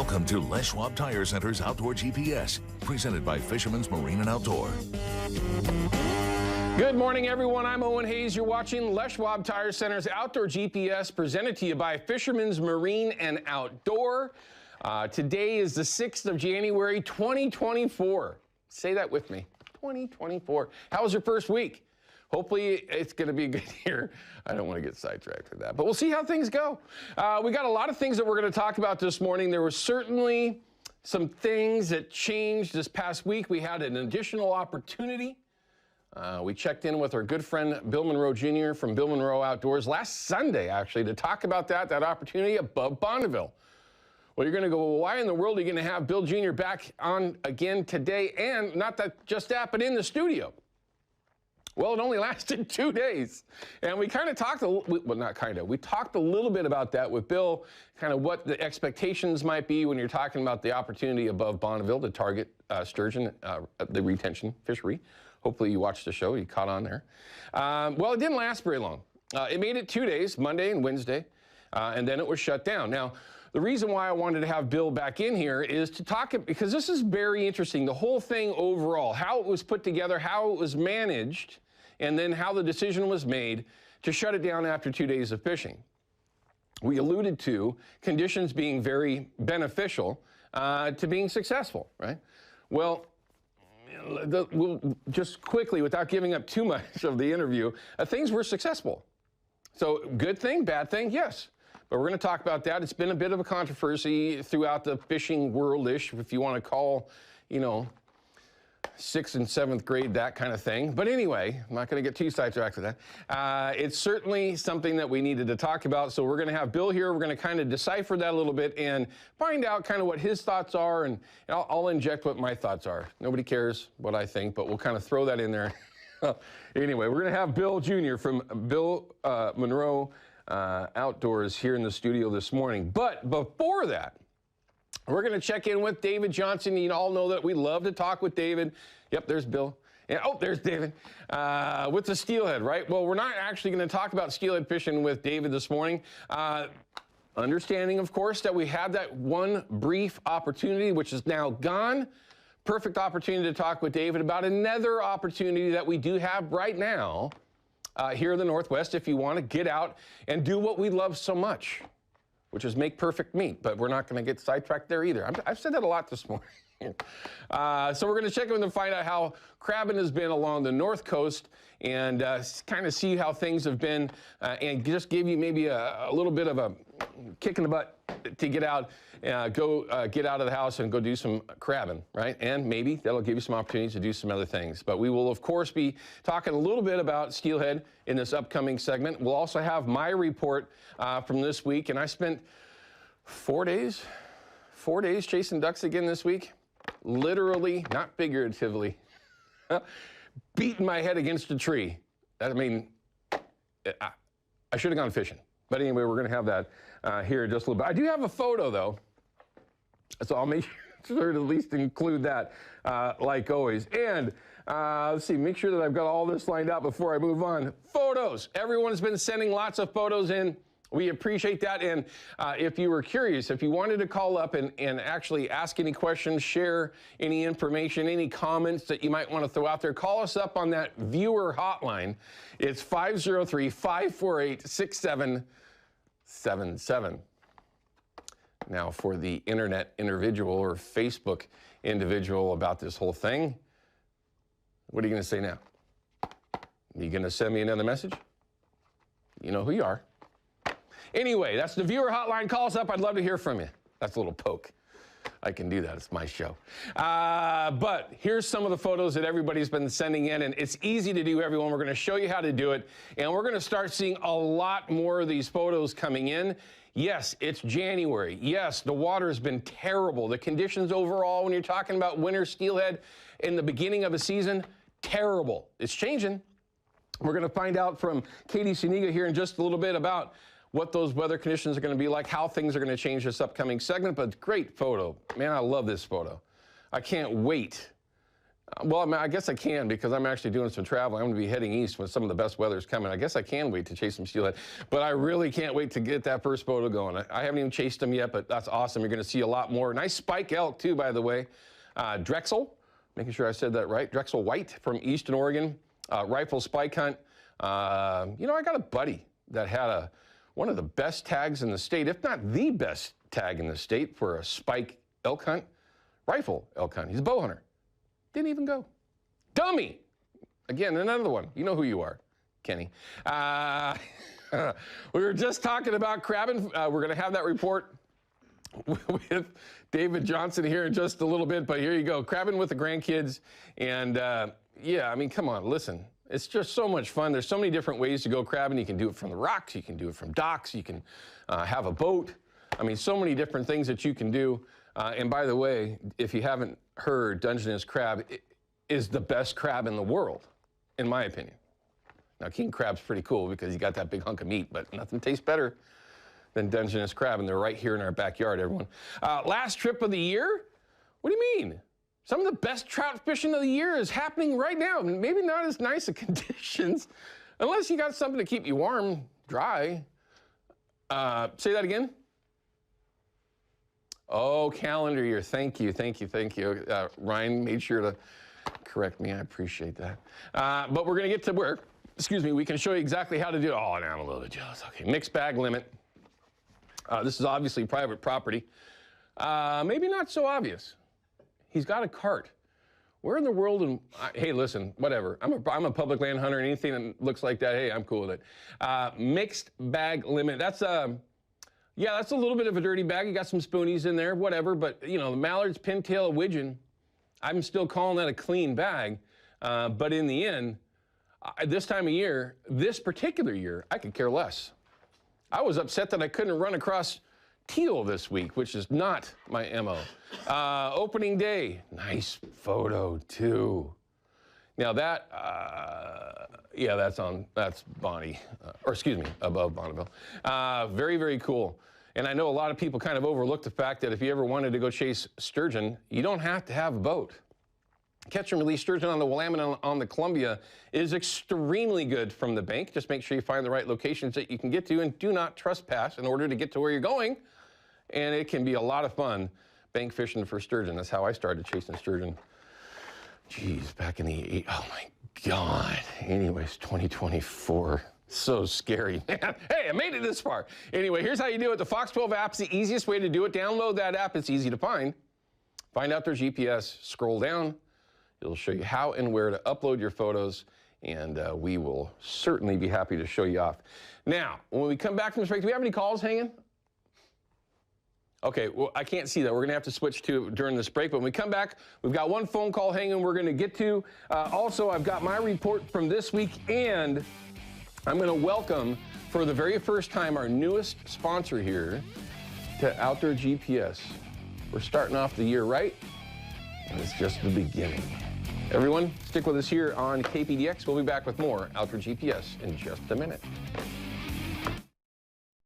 Welcome to Les Schwab Tire Center's Outdoor GPS, presented by Fisherman's Marine and Outdoor. Good morning, everyone. I'm Owen Hayes. You're watching Les Schwab Tire Center's Outdoor GPS, presented to you by Fisherman's Marine and Outdoor. Today is the 6th of January, 2024. Say that with me, 2024. How was your first week? Hopefully it's going to be a good year. I don't want to get sidetracked with that, but we'll see how things go. We got a lot of things that we're going to talk about this morning. There were certainly some things that changed this past week. We had an additional opportunity. We checked in with our good friend Bill Monroe Jr. from Bill Monroe Outdoors last Sunday, actually, to talk about that opportunity above Bonneville. Well, you're going to go, well, why in the world are you going to have Bill Jr. back on again today? And not that just that, but in the studio. Well, it only lasted 2 days. And we kind of talked, we talked a little bit about that with Bill, kind of what the expectations might be when you're talking about the opportunity above Bonneville to target sturgeon, the retention fishery. Hopefully you watched the show, you caught on there. Well, it didn't last very long. It made it 2 days, Monday and Wednesday, and then it was shut down. Now, the reason why I wanted to have Bill back in here is to talk, because this is very interesting, the whole thing overall, how it was put together, how it was managed, and then how the decision was made to shut it down after 2 days of fishing. We alluded to conditions being very beneficial to being successful, right? Well, we'll just quickly, without giving up too much of the interview, things were successful. So good thing, bad thing, yes. But we're going to talk about that. It's been a bit of a controversy throughout the fishing world-ish, if you want to call, 6th and 7th grade, that kind of thing. But anyway, I'm not going to get too sidetracked with that. It's certainly something that we needed to talk about. So we're going to have Bill here. We're going to kind of decipher that a little bit and find out kind of what his thoughts are. And I'll inject what my thoughts are. Nobody cares what I think, but we'll kind of throw that in there. Anyway, we're going to have Bill Jr. from Bill Monroe Outdoors here in the studio this morning. But before that, we're going to check in with David Johnson. You all know that we love to talk with David. Yep, there's Bill. And, there's David with the steelhead, right? Well, we're not actually going to talk about steelhead fishing with David this morning. Understanding, of course, that we had that one brief opportunity, which is now gone. Perfect opportunity to talk with David about another opportunity that we do have right now here in the Northwest if you want to get out and do what we love so much, which is make perfect meat, but we're not going to get sidetracked there either. I've said that a lot this morning. So we're going to check in and find out how crabbing has been along the North Coast and kind of see how things have been and just give you maybe a little bit of a kick in the butt to get out, get out of the house and go do some crabbing, right? And maybe that'll give you some opportunities to do some other things. But we will, of course, be talking a little bit about steelhead in this upcoming segment. We'll also have my report from this week, and I spent 4 days chasing ducks again this week. Literally, not figuratively, beating my head against a tree. I should have gone fishing. But anyway, we're going to have that here in just a little bit. I do have a photo, though, so I'll make sure to at least include that, like always. And let's see, make sure that I've got all this lined out before I move on. Photos. Everyone's been sending lots of photos in. We appreciate that. And if you were curious, if you wanted to call up and actually ask any questions, share any information, any comments that you might want to throw out there, call us up on that viewer hotline. It's 503-548-6777. Now, for the internet individual or Facebook individual about this whole thing, what are you going to say now? Are you going to send me another message? You know who you are. Anyway, that's the viewer hotline. Call us up. I'd love to hear from you. That's a little poke. I can do that. It's my show. But here's some of the photos that everybody's been sending in, and it's easy to do, everyone. We're going to show you how to do it, and we're going to start seeing a lot more of these photos coming in. Yes, it's January. Yes, the water has been terrible. The conditions overall, when you're talking about winter steelhead in the beginning of a season, terrible. It's changing. We're going to find out from Katie Suniga here in just a little bit about what those weather conditions are going to be like, how things are going to change this upcoming segment. But great photo. Man, I love this photo. I can't wait Well, I mean, I guess I can because I'm actually doing some traveling. I'm going to be heading east when some of the best weather is coming. I guess I can wait to chase some steelhead, but I really can't wait to get that first photo going. I haven't even chased them yet, but that's awesome. You're going to see a lot more. Nice spike elk too, by the way. Drexel, making sure I said that right. Drexel white from Eastern Oregon, rifle spike hunt. You know, I got a buddy that had one of the best tags in the state, if not the best tag in the state for a spike elk hunt, rifle elk hunt. He's a bow hunter. Didn't even go. Dummy! Again, another one. You know who you are, Kenny. We were just talking about crabbing. We're going to have that report with David Johnson here in just a little bit, but here you go. Crabbing with the grandkids. And yeah, I mean, come on, listen. It's just so much fun. There's so many different ways to go crabbing. You can do it from the rocks. You can do it from docks. You can have a boat. I mean, so many different things that you can do. And by the way, if you haven't heard, Dungeness crab is the best crab in the world, in my opinion. Now, king crab's pretty cool because you got that big hunk of meat, but nothing tastes better than Dungeness crab, and they're right here in our backyard, everyone. Last trip of the year? What do you mean? Some of the best trout fishing of the year is happening right now. Maybe not as nice of conditions, unless you got something to keep you warm, dry. Say that again? Oh, calendar year. Thank you, thank you, thank you. Ryan made sure to correct me. I appreciate that. But we're going to get to where, excuse me, we can show you exactly how to do it. Oh, now I'm a little bit jealous. Okay, mixed bag limit. This is obviously private property. Maybe not so obvious. He's got a cart. Where in the world, hey, listen, whatever. I'm a public land hunter, and anything that looks like that, hey, I'm cool with it. Mixed bag limit. That's yeah, that's a little bit of a dirty bag. You got some spoonies in there, whatever. But, you know, the mallards, pintail, widgeon, I'm still calling that a clean bag. But in the end, this time of year, this particular year, I could care less. I was upset that I couldn't run across teal this week, which is not my MO. Opening day, nice photo too. Now that, yeah, that's Bonnie, or excuse me, above Bonneville. Very, very cool. And I know a lot of people kind of overlook the fact that if you ever wanted to go chase sturgeon, you don't have to have a boat. Catch and release sturgeon on the Willamette and on the Columbia is extremely good from the bank. Just make sure you find the right locations that you can get to and do not trespass in order to get to where you're going. And it can be a lot of fun bank fishing for sturgeon. That's how I started chasing sturgeon. Geez, back in the, oh my God. Anyways, 2024. So scary, man. Hey, I made it this far. Anyway, here's how you do it. The Fox 12 app's the easiest way to do it. Download that app. It's easy to find. Find Outdoor GPS, scroll down. It'll show you how and where to upload your photos, and we will certainly be happy to show you off. Now, when we come back from this break, do we have any calls hanging? Okay, well, I can't see that. We're going to have to switch to during this break. But when we come back, we've got one phone call hanging we're going to get to. Also, I've got my report from this week, and I'm going to welcome, for the very first time, our newest sponsor here to Outdoor GPS. We're starting off the year right, and it's just the beginning. Everyone, stick with us here on KPDX. We'll be back with more Outdoor GPS in just a minute.